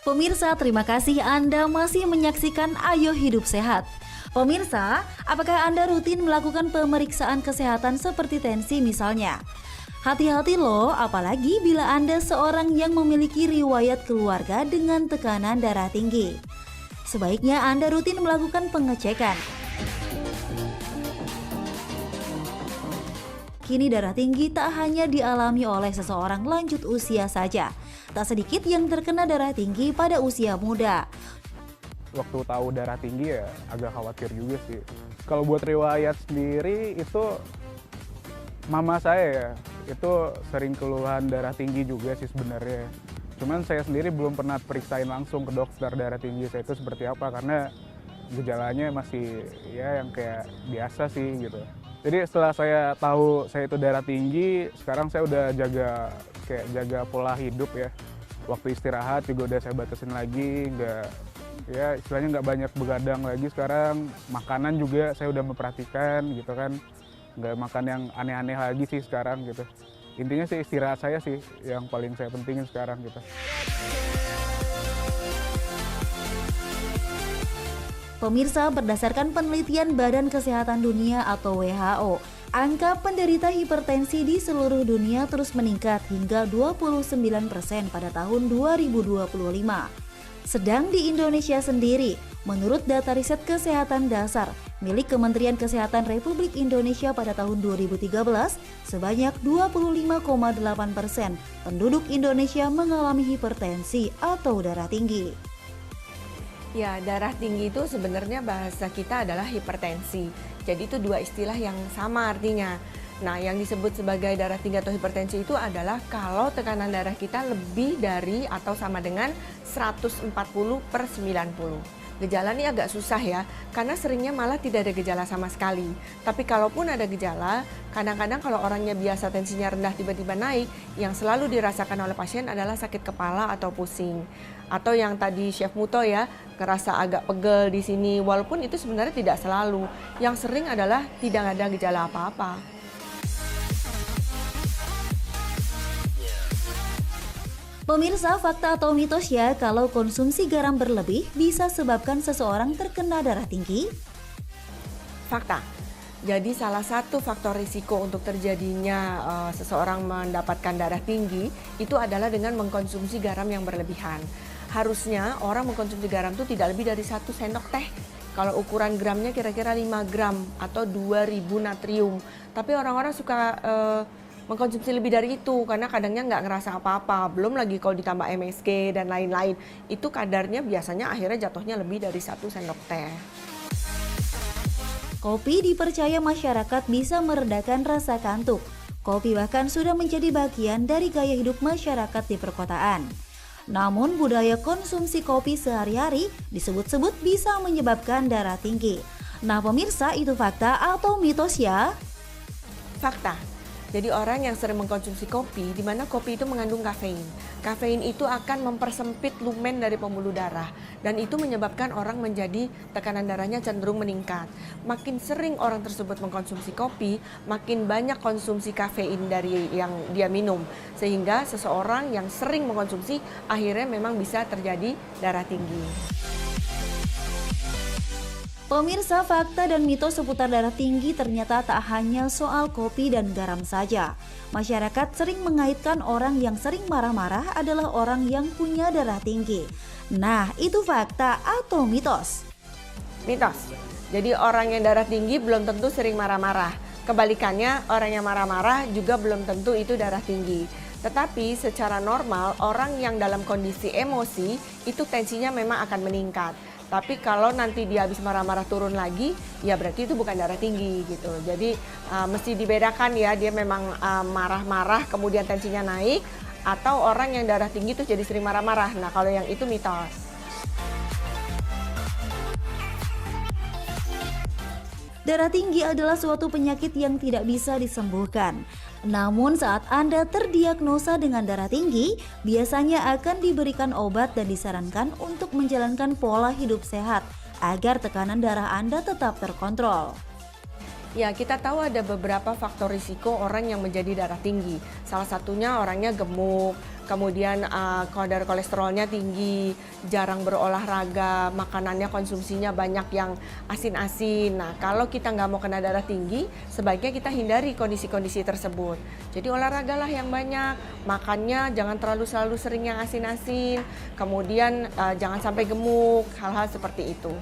Pemirsa, terima kasih Anda masih menyaksikan Ayo Hidup Sehat. Pemirsa, apakah Anda rutin melakukan pemeriksaan kesehatan seperti tensi misalnya? Hati-hati loh, apalagi bila Anda seorang yang memiliki riwayat keluarga dengan tekanan darah tinggi. Sebaiknya Anda rutin melakukan pengecekan. Kini darah tinggi tak hanya dialami oleh seseorang lanjut usia saja. Tak sedikit yang terkena darah tinggi pada usia muda. Waktu tahu darah tinggi ya agak khawatir juga sih. Kalau buat riwayat sendiri itu mama saya ya, itu sering keluhan darah tinggi juga sih sebenarnya. Cuman saya sendiri belum pernah periksain langsung ke dokter darah tinggi saya itu seperti apa, karena gejalanya masih ya yang kayak biasa sih gitu. Jadi setelah saya tahu saya itu darah tinggi, sekarang saya udah jaga pola hidup ya. Waktu istirahat juga udah saya batasin lagi, istilahnya nggak banyak begadang lagi sekarang. Makanan juga saya udah memperhatikan gitu kan, nggak makan yang aneh-aneh lagi sih sekarang gitu. Intinya sih istirahat saya sih yang paling saya pentingin sekarang gitu. Pemirsa, berdasarkan penelitian Badan Kesehatan Dunia atau WHO, angka penderita hipertensi di seluruh dunia terus meningkat hingga 29% pada tahun 2025. Sedang di Indonesia sendiri, menurut data riset kesehatan dasar milik Kementerian Kesehatan Republik Indonesia pada tahun 2013, sebanyak 25,8% penduduk Indonesia mengalami hipertensi atau darah tinggi. Ya, darah tinggi itu sebenarnya bahasa kita adalah hipertensi. Jadi itu dua istilah yang sama artinya. Nah, yang disebut sebagai darah tinggi atau hipertensi itu adalah kalau tekanan darah kita lebih dari atau sama dengan 140/90. Gejala ini agak susah ya, karena seringnya malah tidak ada gejala sama sekali. Tapi kalaupun ada gejala, kadang-kadang kalau orangnya biasa tensinya rendah tiba-tiba naik, yang selalu dirasakan oleh pasien adalah sakit kepala atau pusing. Atau yang tadi Chef Muto ya, ngerasa agak pegel di sini, walaupun itu sebenarnya tidak selalu. Yang sering adalah tidak ada gejala apa-apa. Pemirsa, fakta atau mitos ya kalau konsumsi garam berlebih bisa sebabkan seseorang terkena darah tinggi? Fakta. Jadi salah satu faktor risiko untuk terjadinya seseorang mendapatkan darah tinggi itu adalah dengan mengkonsumsi garam yang berlebihan. Harusnya orang mengkonsumsi garam itu tidak lebih dari 1 sendok teh. Kalau ukuran gramnya kira-kira 5 gram atau 2000 natrium. Tapi orang-orang suka mengkonsumsi lebih dari itu karena kadangnya nggak ngerasa apa-apa. Belum lagi kalau ditambah MSG dan lain-lain. Itu kadarnya biasanya akhirnya jatuhnya lebih dari 1 sendok teh. Kopi dipercaya masyarakat bisa meredakan rasa kantuk. Kopi bahkan sudah menjadi bagian dari gaya hidup masyarakat di perkotaan. Namun budaya konsumsi kopi sehari-hari disebut-sebut bisa menyebabkan darah tinggi. Nah pemirsa, itu fakta atau mitos ya? Fakta. Jadi orang yang sering mengkonsumsi kopi, di mana kopi itu mengandung kafein. Kafein itu akan mempersempit lumen dari pembuluh darah. Dan itu menyebabkan orang menjadi tekanan darahnya cenderung meningkat. Makin sering orang tersebut mengkonsumsi kopi, makin banyak konsumsi kafein dari yang dia minum. Sehingga seseorang yang sering mengkonsumsi, akhirnya memang bisa terjadi darah tinggi. Pemirsa, fakta dan mitos seputar darah tinggi ternyata tak hanya soal kopi dan garam saja. Masyarakat sering mengaitkan orang yang sering marah-marah adalah orang yang punya darah tinggi. Nah, itu fakta atau mitos? Mitos. Jadi orang yang darah tinggi belum tentu sering marah-marah. Kebalikannya, orang yang marah-marah juga belum tentu itu darah tinggi. Tetapi secara normal, orang yang dalam kondisi emosi itu tensinya memang akan meningkat. Tapi kalau nanti dia habis marah-marah turun lagi, ya berarti itu bukan darah tinggi gitu. Jadi mesti dibedakan ya, dia memang marah-marah kemudian tensinya naik, atau orang yang darah tinggi itu jadi sering marah-marah. Nah kalau yang itu mitos. Darah tinggi adalah suatu penyakit yang tidak bisa disembuhkan. Namun saat Anda terdiagnosa dengan darah tinggi, biasanya akan diberikan obat dan disarankan untuk menjalankan pola hidup sehat agar tekanan darah Anda tetap terkontrol. Ya, kita tahu ada beberapa faktor risiko orang yang menjadi darah tinggi. Salah satunya orangnya gemuk, kemudian kadar kolesterolnya tinggi, jarang berolahraga, makanannya konsumsinya banyak yang asin-asin. Nah, kalau kita nggak mau kena darah tinggi, sebaiknya kita hindari kondisi-kondisi tersebut. Jadi olahragalah yang banyak, makannya jangan selalu sering yang asin-asin, kemudian jangan sampai gemuk, hal-hal seperti itu.